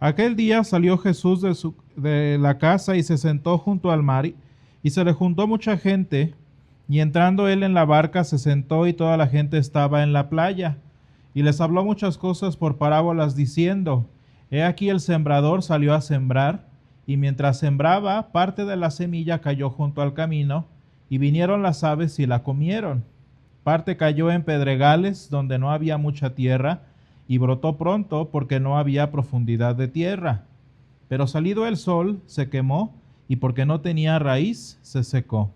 Aquel día salió Jesús de la casa y se sentó junto al mar, y se le juntó mucha gente, y entrando él en la barca se sentó, y toda la gente estaba en la playa, y les habló muchas cosas por parábolas, diciendo: He aquí el sembrador salió a sembrar, y mientras sembraba, parte de la semilla cayó junto al camino, y vinieron las aves y la comieron. Parte cayó en pedregales, donde no había mucha tierra, y brotó pronto porque no había profundidad de tierra. Pero salido el sol, se quemó, y porque no tenía raíz, se secó.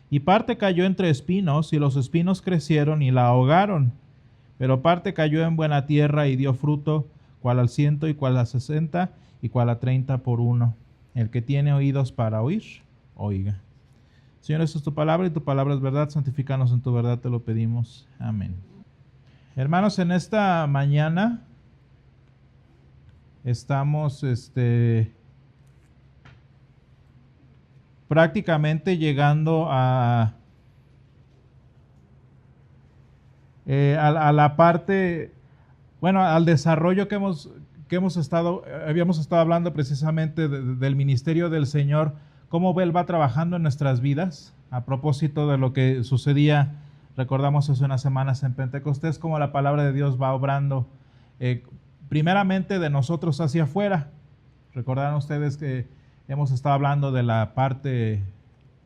Y parte cayó entre espinos, y los espinos crecieron y la ahogaron. Pero parte cayó en buena tierra y dio fruto, cual al 100, y cual al 60, y cual a 30 por uno. El que tiene oídos para oír, oiga. Señor, esa es tu palabra, y tu palabra es verdad. Santifícanos en tu verdad, te lo pedimos. Amén. Hermanos, en esta mañana estamos prácticamente llegando a la parte, bueno, al desarrollo que habíamos estado hablando precisamente del ministerio del Señor, cómo Él va trabajando en nuestras vidas, a propósito de lo que sucedía. Recordamos hace unas semanas en Pentecostés, cómo la palabra de Dios va obrando primeramente de nosotros hacia afuera. Recordarán ustedes que hemos estado hablando de la parte,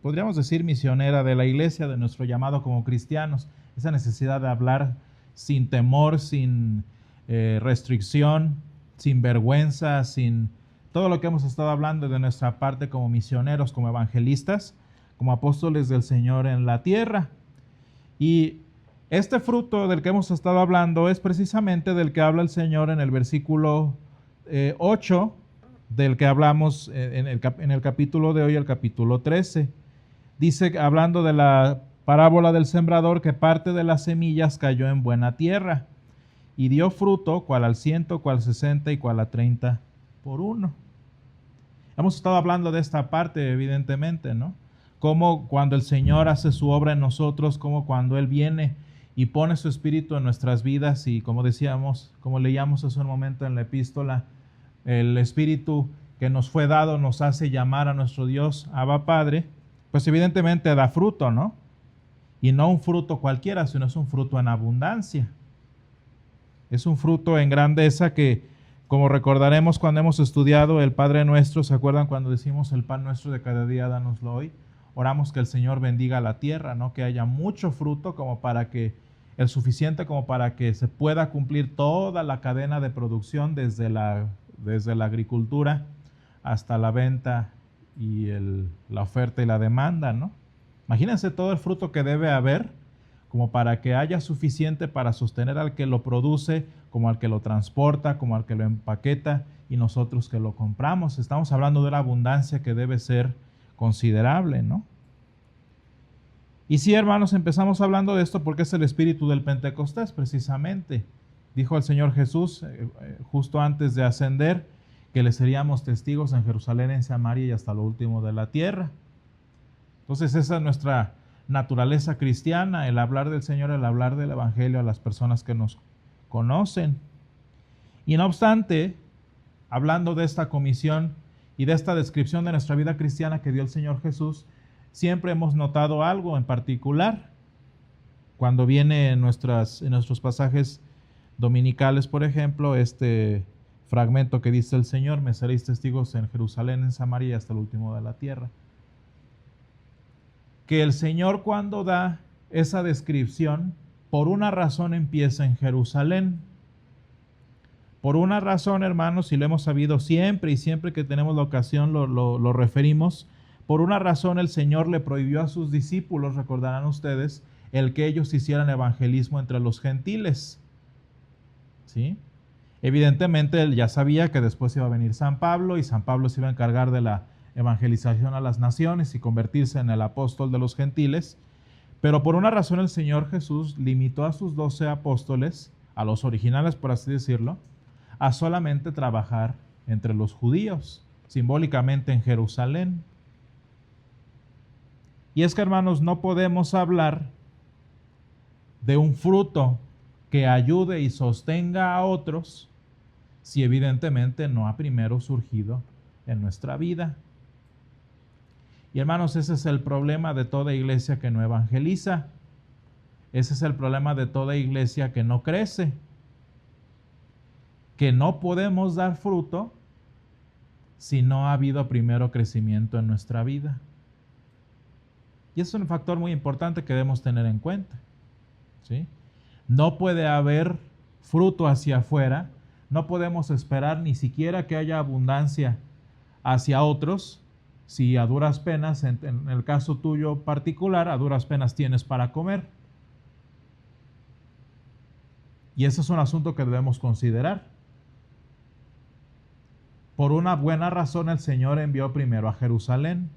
podríamos decir, misionera de la iglesia, de nuestro llamado como cristianos, esa necesidad de hablar sin temor, sin restricción, sin vergüenza, sin todo lo que hemos estado hablando de nuestra parte como misioneros, como evangelistas, como apóstoles del Señor en la tierra. Y este fruto del que hemos estado hablando es precisamente del que habla el Señor en el versículo 8, del que hablamos en el capítulo de hoy, el capítulo 13. Dice, hablando de la parábola del sembrador, que parte de las semillas cayó en buena tierra y dio fruto, cual al 100, cual al 60 y cual a 30 por uno. Hemos estado hablando de esta parte, evidentemente, ¿no? Como cuando el Señor hace su obra en nosotros, como cuando Él viene y pone su espíritu en nuestras vidas, y como decíamos, como leíamos hace un momento en la epístola, el espíritu que nos fue dado nos hace llamar a nuestro Dios Abba Padre, pues evidentemente da fruto, ¿no? Y no un fruto cualquiera, sino es un fruto en abundancia. Es un fruto en grandeza que, como recordaremos cuando hemos estudiado el Padre Nuestro, ¿se acuerdan cuando decimos el pan nuestro de cada día, dánoslo hoy? Oramos que el Señor bendiga la tierra, ¿no? Que haya mucho fruto como para que, el suficiente como para que se pueda cumplir toda la cadena de producción desde la agricultura hasta la venta y la oferta y la demanda, ¿no? Imagínense todo el fruto que debe haber como para que haya suficiente para sostener al que lo produce, como al que lo transporta, como al que lo empaqueta y nosotros que lo compramos. Estamos hablando de una abundancia que debe ser considerable, ¿no? Y sí, hermanos, empezamos hablando de esto porque es el espíritu del Pentecostés, precisamente. Dijo el Señor Jesús justo antes de ascender que le seríamos testigos en Jerusalén, en Samaria y hasta lo último de la tierra. Entonces esa es nuestra naturaleza cristiana, el hablar del Señor, el hablar del Evangelio a las personas que nos conocen. Y no obstante, hablando de esta comisión y de esta descripción de nuestra vida cristiana que dio el Señor Jesús, siempre hemos notado algo en particular. Cuando viene en nuestros pasajes dominicales, por ejemplo, este fragmento que dice el Señor: me seréis testigos en Jerusalén, en Samaria y hasta el último de la tierra. Que el Señor, cuando da esa descripción, por una razón empieza en Jerusalén. Por una razón, hermanos, y lo hemos sabido siempre, y siempre que tenemos la ocasión lo referimos. Por una razón el Señor le prohibió a sus discípulos, recordarán ustedes, el que ellos hicieran evangelismo entre los gentiles. ¿Sí? Evidentemente él ya sabía que después iba a venir San Pablo, y San Pablo se iba a encargar de la evangelización a las naciones y convertirse en el apóstol de los gentiles. Pero por una razón el Señor Jesús limitó a sus 12 apóstoles, a los originales por así decirlo, a solamente trabajar entre los judíos, simbólicamente en Jerusalén. Y es que, hermanos, no podemos hablar de un fruto que ayude y sostenga a otros si evidentemente no ha primero surgido en nuestra vida. Y hermanos, ese es el problema de toda iglesia que no evangeliza. Ese es el problema de toda iglesia que no crece. Que no podemos dar fruto si no ha habido primero crecimiento en nuestra vida. Y es un factor muy importante que debemos tener en cuenta, ¿sí? No puede haber fruto hacia afuera, no podemos esperar ni siquiera que haya abundancia hacia otros, si a duras penas, en el caso tuyo particular, a duras penas tienes para comer. Y ese es un asunto que debemos considerar. Por una buena razón el Señor envió primero a Jerusalén.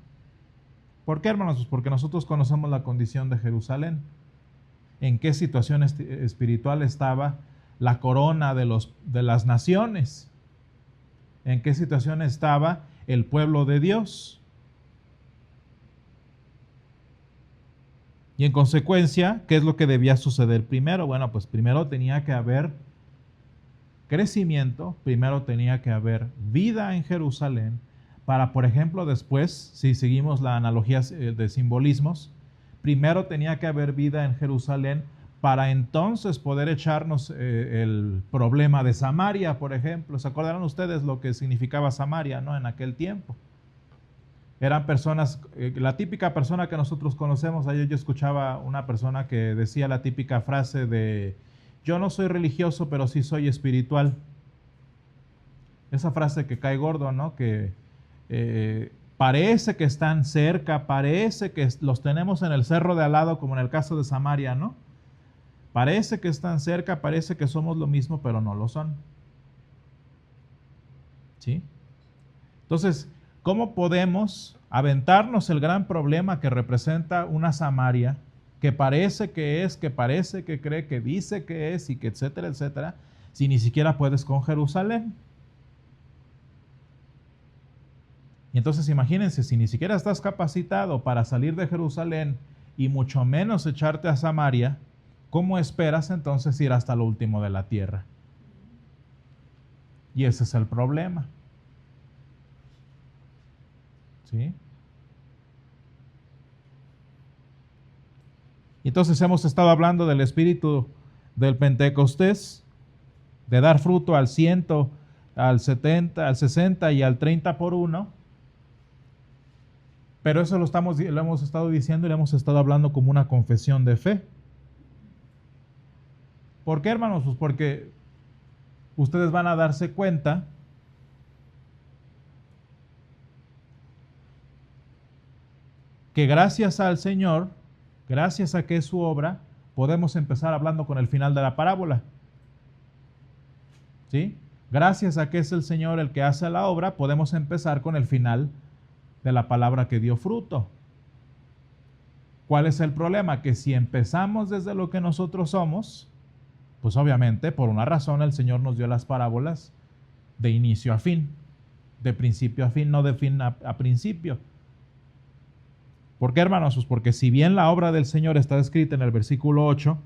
¿Por qué, hermanos? Pues porque nosotros conocemos la condición de Jerusalén. En qué situación espiritual estaba la corona de las naciones. En qué situación estaba el pueblo de Dios. Y en consecuencia, ¿qué es lo que debía suceder primero? Bueno, pues primero tenía que haber crecimiento, primero tenía que haber vida en Jerusalén, para, por ejemplo, después, si seguimos la analogía de simbolismos, primero tenía que haber vida en Jerusalén para entonces poder echarnos el problema de Samaria, por ejemplo. ¿Se acordarán ustedes lo que significaba Samaria, no, en aquel tiempo? Eran personas, la típica persona que nosotros conocemos. Ayer yo escuchaba una persona que decía la típica frase de: yo no soy religioso, pero sí soy espiritual. Esa frase que cae gordo, ¿no? Que parece que están cerca, parece que los tenemos en el cerro de al lado, como en el caso de Samaria, ¿no? Parece que están cerca, parece que somos lo mismo, pero no lo son. ¿Sí? Entonces, ¿cómo podemos aventarnos el gran problema que representa una Samaria, que parece que es, que parece que cree, que dice que es, y que etcétera, etcétera, si ni siquiera puedes con Jerusalén? Y entonces imagínense, si ni siquiera estás capacitado para salir de Jerusalén y mucho menos echarte a Samaria, ¿cómo esperas entonces ir hasta lo último de la tierra? Y ese es el problema. ¿Sí? Entonces hemos estado hablando del espíritu del Pentecostés, de dar fruto al 100, al 70, al 60 y al 30 por uno. Pero eso lo hemos estado diciendo y lo hemos estado hablando como una confesión de fe. ¿Por qué, hermanos? Pues porque ustedes van a darse cuenta que gracias al Señor, gracias a que es su obra, podemos empezar hablando con el final de la parábola. ¿Sí? Gracias a que es el Señor el que hace la obra, podemos empezar con el final de la palabra que dio fruto. ¿Cuál es el problema? Que si empezamos desde lo que nosotros somos, pues obviamente por una razón el Señor nos dio las parábolas de inicio a fin, de principio a fin, no de fin a principio. ¿Por qué, hermanos? Pues porque si bien la obra del Señor está escrita en el versículo 8,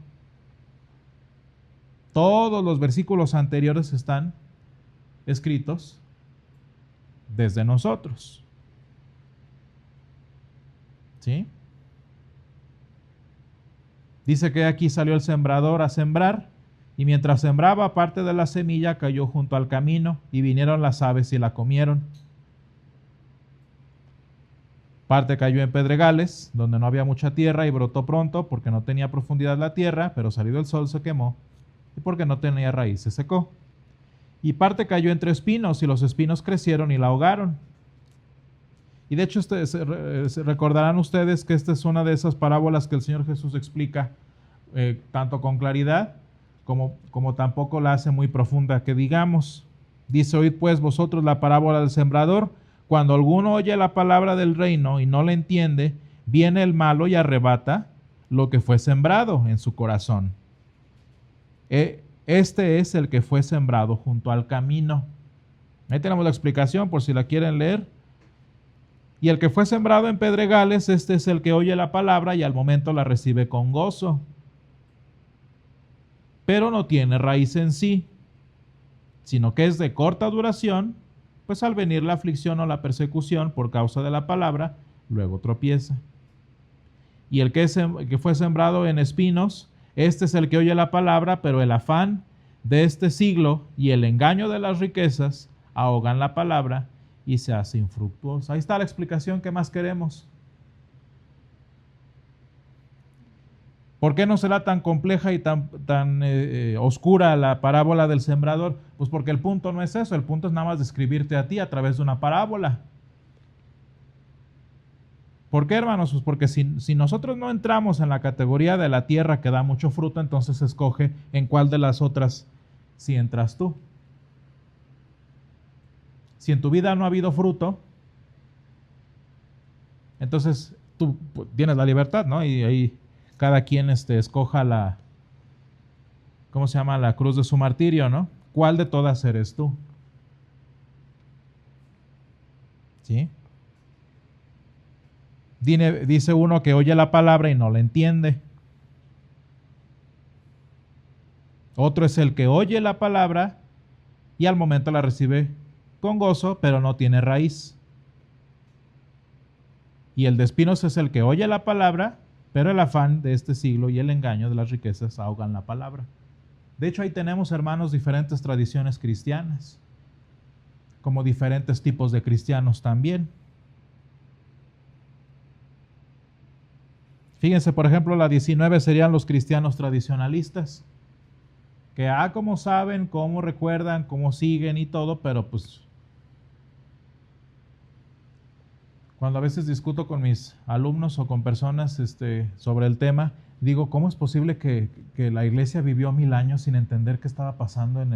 todos los versículos anteriores están escritos desde nosotros. ¿Sí? Dice que aquí salió el sembrador a sembrar, y mientras sembraba, parte de la semilla cayó junto al camino, y vinieron las aves y la comieron. Parte cayó en pedregales, donde no había mucha tierra, y brotó pronto, porque no tenía profundidad la tierra, pero salido el sol se quemó, y porque no tenía raíz se secó. Y parte cayó entre espinos, y los espinos crecieron y la ahogaron. Y de hecho, recordarán ustedes que esta es una de esas parábolas que el Señor Jesús explica tanto con claridad como tampoco la hace muy profunda, que digamos. Dice: oíd pues vosotros la parábola del sembrador. Cuando alguno oye la palabra del reino y no la entiende, viene el malo y arrebata lo que fue sembrado en su corazón. Este es el que fue sembrado junto al camino. Ahí tenemos la explicación por si la quieren leer. Y el que fue sembrado en pedregales, este es el que oye la palabra y al momento la recibe con gozo, pero no tiene raíz en sí, sino que es de corta duración, pues al venir la aflicción o la persecución por causa de la palabra, luego tropieza. Y el que fue sembrado en espinos, este es el que oye la palabra, pero el afán de este siglo y el engaño de las riquezas ahogan la palabra y se hace infructuosa. Ahí está la explicación que más queremos. ¿Por qué no será tan compleja y tan oscura la parábola del sembrador? Pues porque el punto no es eso, el punto es nada más describirte a ti a través de una parábola. ¿Por qué, hermanos? Pues porque si nosotros no entramos en la categoría de la tierra que da mucho fruto, entonces escoge en cuál de las otras si entras tú. Si en tu vida no ha habido fruto, entonces tú tienes la libertad, ¿no? Y ahí cada quien escoja la, ¿cómo se llama? La cruz de su martirio, ¿no? ¿Cuál de todas eres tú? ¿Sí? Dice uno que oye la palabra y no la entiende. Otro es el que oye la palabra y al momento la recibe con gozo, pero no tiene raíz. Y el de espinos es el que oye la palabra, pero el afán de este siglo y el engaño de las riquezas ahogan la palabra. De hecho, ahí tenemos, hermanos, diferentes tradiciones cristianas, como diferentes tipos de cristianos también. Fíjense, por ejemplo, la 19 serían los cristianos tradicionalistas, que cómo saben, cómo recuerdan, cómo siguen y todo, pero pues cuando a veces discuto con mis alumnos o con personas sobre el tema, digo, ¿cómo es posible que la iglesia vivió 1000 años sin entender qué estaba pasando en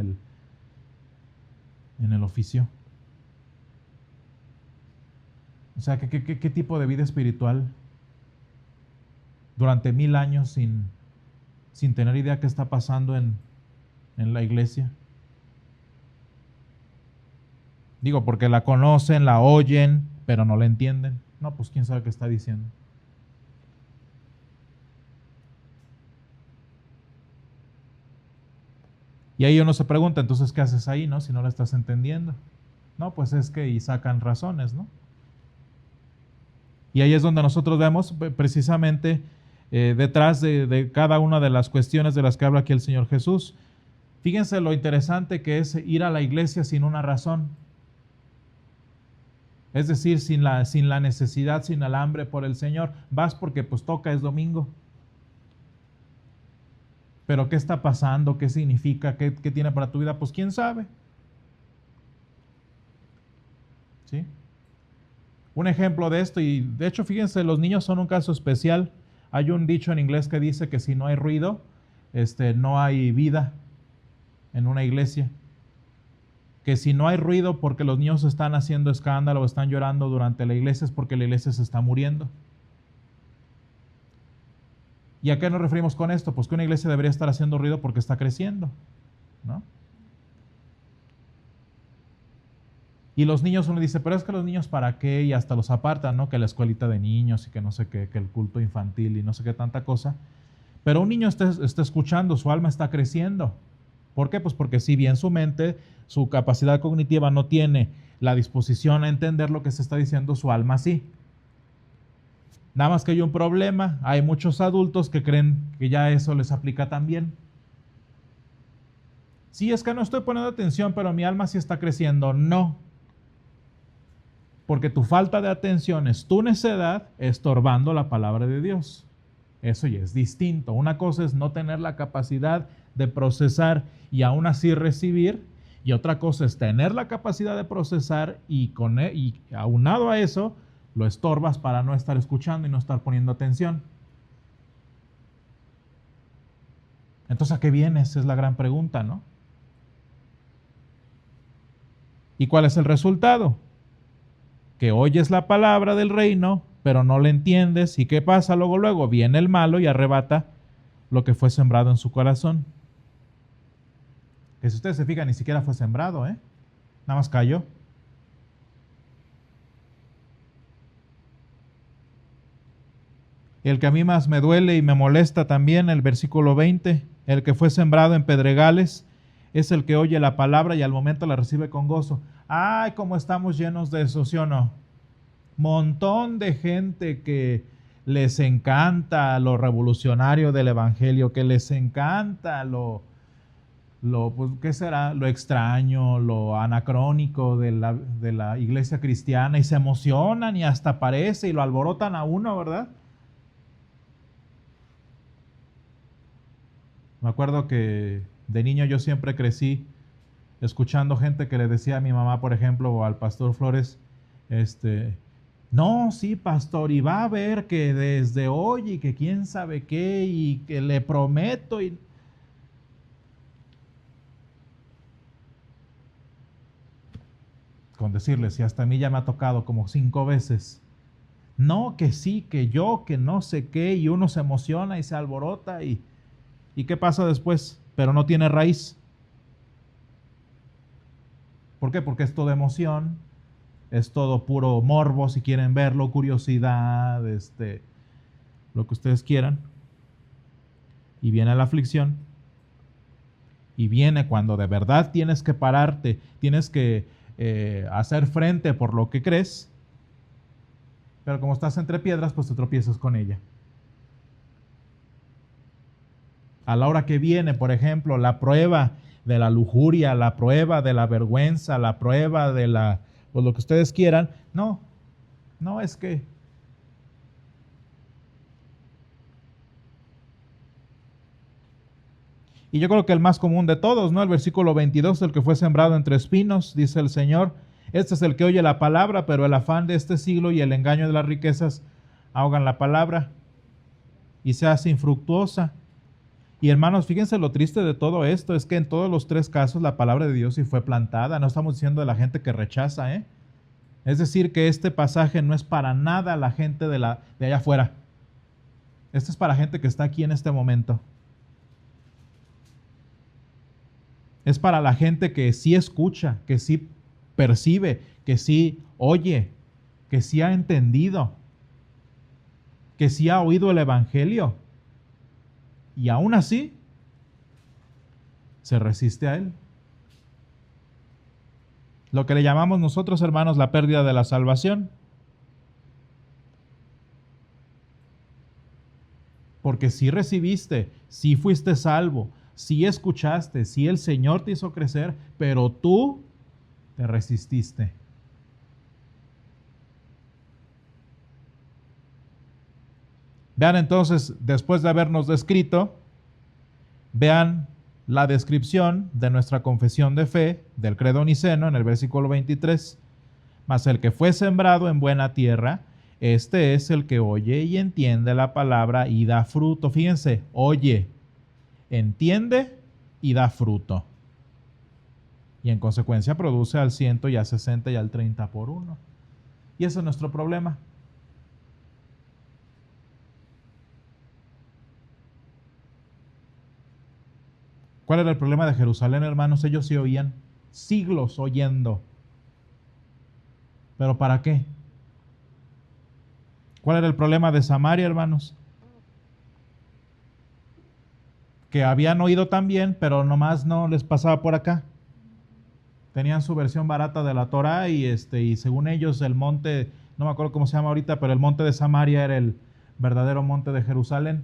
el oficio? O sea, ¿qué tipo de vida espiritual durante 1000 años sin tener idea qué está pasando en la iglesia? Digo, porque la conocen, la oyen, pero no la entienden. No, pues quién sabe qué está diciendo. Y ahí uno se pregunta, entonces, ¿qué haces ahí, no? Si no la estás entendiendo. No, pues es que y sacan razones, ¿no? Y ahí es donde nosotros vemos precisamente detrás de cada una de las cuestiones de las que habla aquí el Señor Jesús. Fíjense lo interesante que es ir a la iglesia sin una razón. Es decir, sin la necesidad, sin el hambre por el Señor. Vas porque pues toca, es domingo. Pero ¿qué está pasando? ¿Qué significa? ¿Qué tiene para tu vida? Pues quién sabe. ¿Sí? Un ejemplo de esto, y de hecho fíjense, los niños son un caso especial. Hay un dicho en inglés que dice que si no hay ruido, no hay vida en una iglesia. Que si no hay ruido porque los niños están haciendo escándalo o están llorando durante la iglesia es porque la iglesia se está muriendo. ¿Y a qué nos referimos con esto? Pues que una iglesia debería estar haciendo ruido porque está creciendo, ¿no? Y los niños, uno dice, pero es que los niños para qué, y hasta los apartan, ¿no? Que la escuelita de niños y que no sé qué, que el culto infantil y no sé qué tanta cosa. Pero un niño está escuchando, su alma está creciendo. ¿Por qué? Pues porque si bien su mente, su capacidad cognitiva no tiene la disposición a entender lo que se está diciendo, su alma sí. Nada más que hay un problema, hay muchos adultos que creen que ya eso les aplica también. Sí, es que no estoy poniendo atención, pero mi alma sí está creciendo. No. Porque tu falta de atención es tu necedad estorbando la palabra de Dios. Eso ya es distinto. Una cosa es no tener la capacidad de procesar y aún así recibir, y otra cosa es tener la capacidad de procesar y aunado a eso, lo estorbas para no estar escuchando y no estar poniendo atención. Entonces, ¿a qué vienes? Es la gran pregunta, ¿no? ¿Y cuál es el resultado? Que oyes la palabra del reino, pero no la entiendes. ¿Y qué pasa? Luego viene el malo y arrebata lo que fue sembrado en su corazón. Que si ustedes se fijan, ni siquiera fue sembrado, nada más cayó. El que a mí más me duele y me molesta también, el versículo 20, el que fue sembrado en pedregales, es el que oye la palabra y al momento la recibe con gozo. ¡Ay, cómo estamos llenos de eso, sí o no! Montón de gente que les encanta lo revolucionario del evangelio, que les encanta pues, ¿qué será? Lo extraño, lo anacrónico de la iglesia cristiana, y se emocionan y hasta parece y lo alborotan a uno, ¿verdad? Me acuerdo que de niño yo siempre crecí escuchando gente que le decía a mi mamá, por ejemplo, o al pastor Flores, no, sí, pastor, y va a ver que desde hoy y que quién sabe qué y que le prometo y con decirles, y hasta a mí ya me ha tocado como 5 veces, no, que sí, que yo, que no sé qué, y uno se emociona y se alborota y ¿qué pasa después? Pero no tiene raíz. ¿Por qué? Porque es todo emoción, es todo puro morbo, si quieren verlo, curiosidad, lo que ustedes quieran. Y viene la aflicción. Y viene cuando de verdad tienes que pararte, tienes que hacer frente por lo que crees. Pero como estás entre piedras, pues te tropiezas con ella. A la hora que viene, por ejemplo, la prueba de la lujuria, la prueba de la vergüenza, la prueba de pues lo que ustedes quieran, no es que y yo creo que el más común de todos, ¿no? El versículo 22, el que fue sembrado entre espinos, dice el Señor, este es el que oye la palabra, pero el afán de este siglo y el engaño de las riquezas ahogan la palabra y se hace infructuosa. Y hermanos, fíjense lo triste de todo esto, es que en todos los 3 casos la palabra de Dios sí fue plantada, no estamos diciendo de la gente que rechaza, ¿eh? Es decir, que este pasaje no es para nada la gente de allá afuera. Este es para gente que está aquí en este momento. Es para la gente que sí escucha, que sí percibe, que sí oye, que sí ha entendido, que sí ha oído el Evangelio. Y aún así, se resiste a él. Lo que le llamamos nosotros, hermanos, la pérdida de la salvación. Porque si recibiste, si fuiste salvo, si escuchaste, si el Señor te hizo crecer, pero tú te resististe. Vean entonces, después de habernos descrito, vean la descripción de nuestra confesión de fe del credo niceno en el versículo 23. Mas el que fue sembrado en buena tierra, este es el que oye y entiende la palabra y da fruto. Fíjense, oye, entiende y da fruto. Y en consecuencia produce al 100 y al 60 y al 30 por uno. Y ese es nuestro problema. ¿Cuál era el problema de Jerusalén, hermanos? Ellos sí oían, siglos oyendo. ¿Pero para qué? ¿Cuál era el problema de Samaria, hermanos? Que habían oído también, pero nomás no les pasaba por acá. Tenían su versión barata de la Torah y según ellos el monte, no me acuerdo cómo se llama ahorita, pero el monte de Samaria era el verdadero monte de Jerusalén.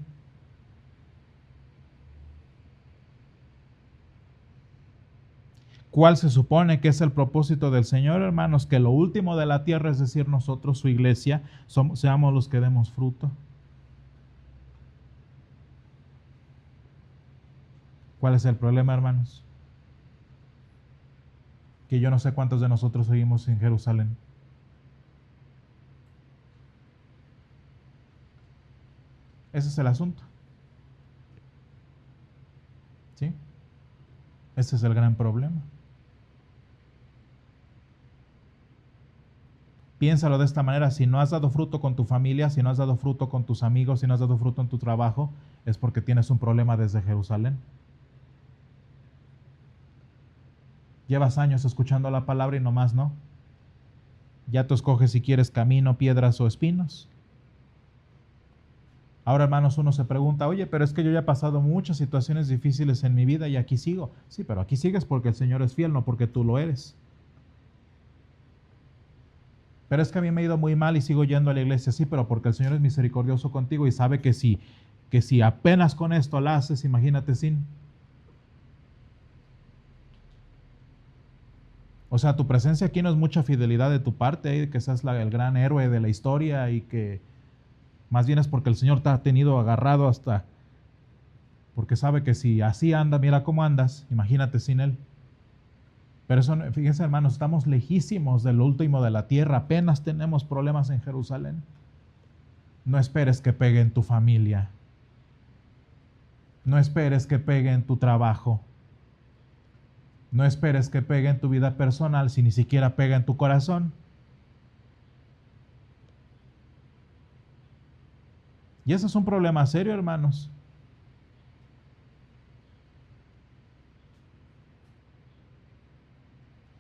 ¿Cuál se supone que es el propósito del Señor, hermanos? Que lo último de la tierra, es decir, nosotros, su iglesia, seamos los que demos fruto. ¿Cuál es el problema, hermanos? Que yo no sé cuántos de nosotros oímos en Jerusalén. Ese es el asunto. ¿Sí? Ese es el gran problema. Piénsalo de esta manera, si no has dado fruto con tu familia, si no has dado fruto con tus amigos, si no has dado fruto en tu trabajo, es porque tienes un problema desde Jerusalén. Llevas años escuchando la palabra y nomás no. Ya tú escoges si quieres camino, piedras o espinos. Ahora, hermanos, uno se pregunta, oye, pero es que yo ya he pasado muchas situaciones difíciles en mi vida y aquí sigo. Sí, pero aquí sigues porque el Señor es fiel, no porque tú lo eres. Pero es que a mí me ha ido muy mal y sigo yendo a la iglesia. Sí, pero porque el Señor es misericordioso contigo y sabe que si apenas con esto la haces, imagínate sin. O sea, tu presencia aquí no es mucha fidelidad de tu parte, que seas el gran héroe de la historia y que más bien es porque el Señor te ha tenido agarrado hasta, porque sabe que si así anda, mira cómo andas, imagínate sin Él. Pero eso, fíjense hermanos, estamos lejísimos del último de la tierra, apenas tenemos problemas en Jerusalén. No esperes que pegue en tu familia, no esperes que pegue en tu trabajo, no esperes que pegue en tu vida personal si ni siquiera pega en tu corazón. Y ese es un problema serio, hermanos.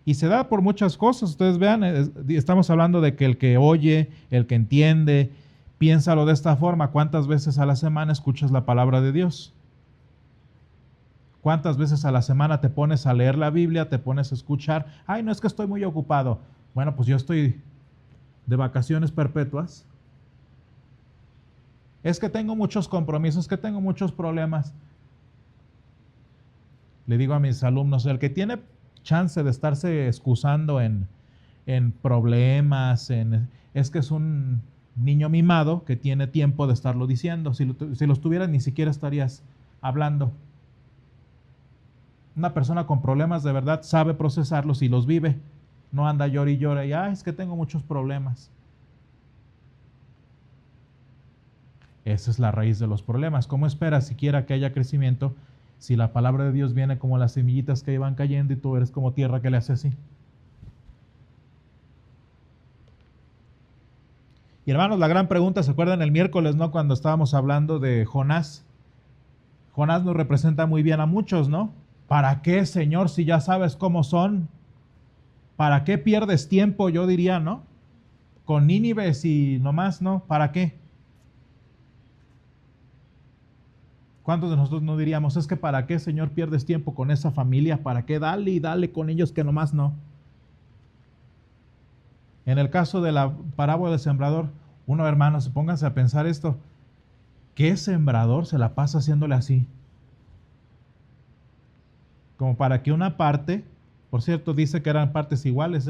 Y se da por muchas cosas. Ustedes vean, estamos hablando de que el que oye, el que entiende, piénsalo de esta forma. ¿Cuántas veces a la semana escuchas la palabra de Dios? ¿Cuántas veces a la semana te pones a leer la Biblia, te pones a escuchar? Ay, no es que estoy muy ocupado. Bueno, pues yo estoy de vacaciones perpetuas. Es que tengo muchos compromisos, que tengo muchos problemas. Le digo a mis alumnos, el que tiene chance de estarse excusando en problemas, es que es un niño mimado que tiene tiempo de estarlo diciendo. Si los tuvieras, ni siquiera estarías hablando. Una persona con problemas de verdad sabe procesarlos y los vive. No anda llora y llora y, es que tengo muchos problemas. Esa es la raíz de los problemas. ¿Cómo esperas siquiera que haya crecimiento si la palabra de Dios viene como las semillitas que iban cayendo y tú eres como tierra que le hace así? Y hermanos, la gran pregunta, ¿se acuerdan el miércoles, no? Cuando estábamos hablando de Jonás. Jonás nos representa muy bien a muchos, ¿no? ¿Para qué, Señor, si ya sabes cómo son? ¿Para qué pierdes tiempo? Yo diría, ¿no? Con Nínive si nomás, ¿no? ¿Para qué? ¿Cuántos de nosotros no diríamos, es que para qué, Señor, pierdes tiempo con esa familia? ¿Para qué? Dale y dale con ellos que nomás no. En el caso de la parábola del sembrador, uno, hermanos, pónganse a pensar esto. ¿Qué sembrador se la pasa haciéndole así? Como para que una parte, por cierto, dice que eran partes iguales,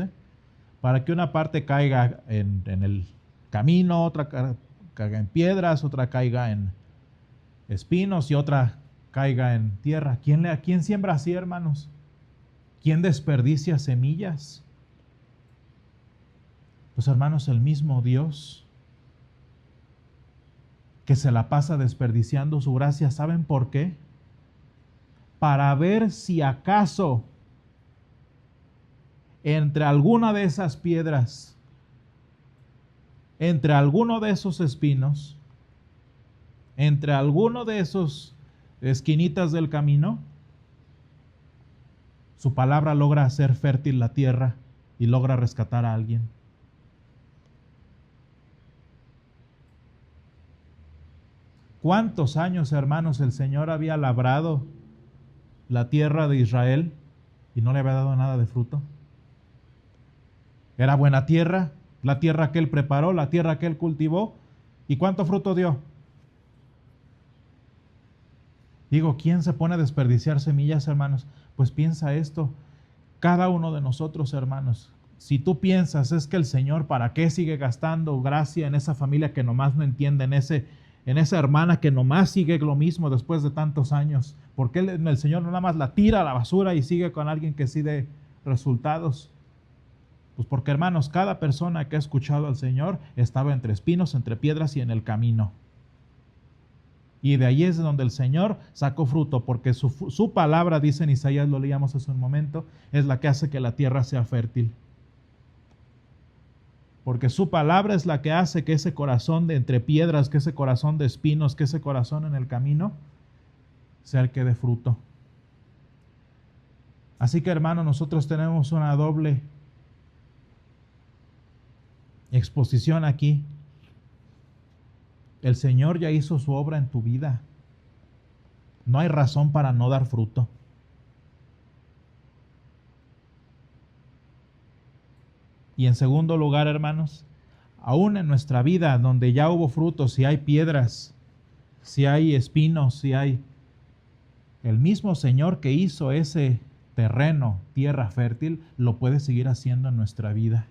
para que una parte caiga en el camino, otra caiga en piedras, otra caiga en espinos y otra caiga en tierra. ¿Quién siembra así, hermanos? ¿Quién desperdicia semillas? Pues hermanos, el mismo Dios que se la pasa desperdiciando su gracia. ¿Saben por qué? Para ver si acaso entre alguna de esas piedras, entre alguno de esos espinos, entre alguno de esos esquinitas del camino, su palabra logra hacer fértil la tierra y logra rescatar a alguien. ¿Cuántos años, hermanos, el Señor había labrado la tierra de Israel y no le había dado nada de fruto? Era buena tierra, la tierra que Él preparó, la tierra que Él cultivó. ¿Y cuánto fruto dio? Digo, ¿quién se pone a desperdiciar semillas, hermanos? Pues piensa esto, cada uno de nosotros, hermanos. Si tú piensas, es que el Señor, ¿para qué sigue gastando gracia en esa familia que nomás no entiende, en esa hermana que nomás sigue lo mismo después de tantos años? ¿Por qué el Señor no nada más la tira a la basura y sigue con alguien que sí dé resultados? Pues porque, hermanos, cada persona que ha escuchado al Señor estaba entre espinos, entre piedras y en el camino. Y de ahí es donde el Señor sacó fruto, porque su palabra, dice en Isaías, lo leíamos hace un momento, es la que hace que la tierra sea fértil. Porque su palabra es la que hace que ese corazón de entre piedras, que ese corazón de espinos, que ese corazón en el camino, sea el que dé fruto. Así que, hermano, nosotros tenemos una doble exposición aquí. El Señor ya hizo su obra en tu vida. No hay razón para no dar fruto. Y en segundo lugar, hermanos, aún en nuestra vida donde ya hubo frutos, si hay piedras, si hay espinos, si hay... El mismo Señor que hizo ese terreno, tierra fértil, lo puede seguir haciendo en nuestra vida.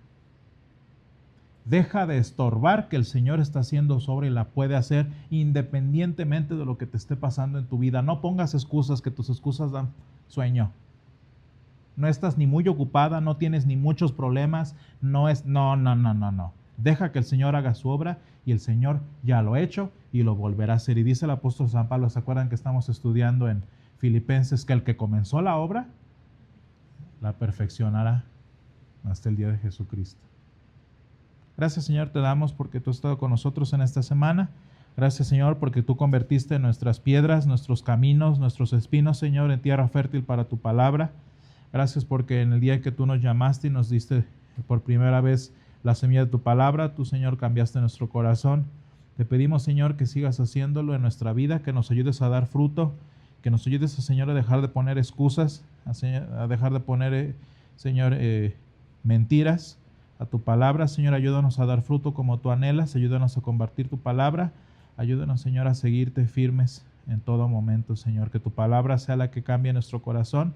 Deja de estorbar que el Señor está haciendo su obra y la puede hacer independientemente de lo que te esté pasando en tu vida. No pongas excusas, que tus excusas dan sueño. No estás ni muy ocupada, no tienes ni muchos problemas, no. Deja que el Señor haga su obra y el Señor ya lo ha hecho y lo volverá a hacer. Y dice el apóstol San Pablo, ¿se acuerdan que estamos estudiando en Filipenses que el que comenzó la obra la perfeccionará hasta el día de Jesucristo? Gracias, Señor, te damos porque tú has estado con nosotros en esta semana. Gracias, Señor, porque tú convertiste nuestras piedras, nuestros caminos, nuestros espinos, Señor, en tierra fértil para tu palabra. Gracias porque en el día que tú nos llamaste y nos diste por primera vez la semilla de tu palabra, tú, Señor, cambiaste nuestro corazón. Te pedimos, Señor, que sigas haciéndolo en nuestra vida, que nos ayudes a dar fruto, que nos ayudes, Señor, a dejar de poner excusas, a dejar de poner, Señor, mentiras a tu palabra. Señor, ayúdanos a dar fruto como tú anhelas, ayúdanos a compartir tu palabra, ayúdanos, Señor, a seguirte firmes en todo momento, Señor, que tu palabra sea la que cambie nuestro corazón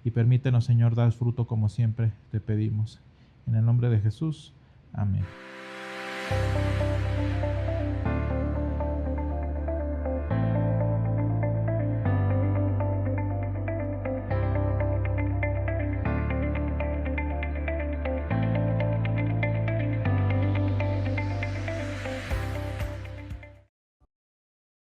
y permítenos, Señor, dar fruto como siempre te pedimos. En el nombre de Jesús, amén.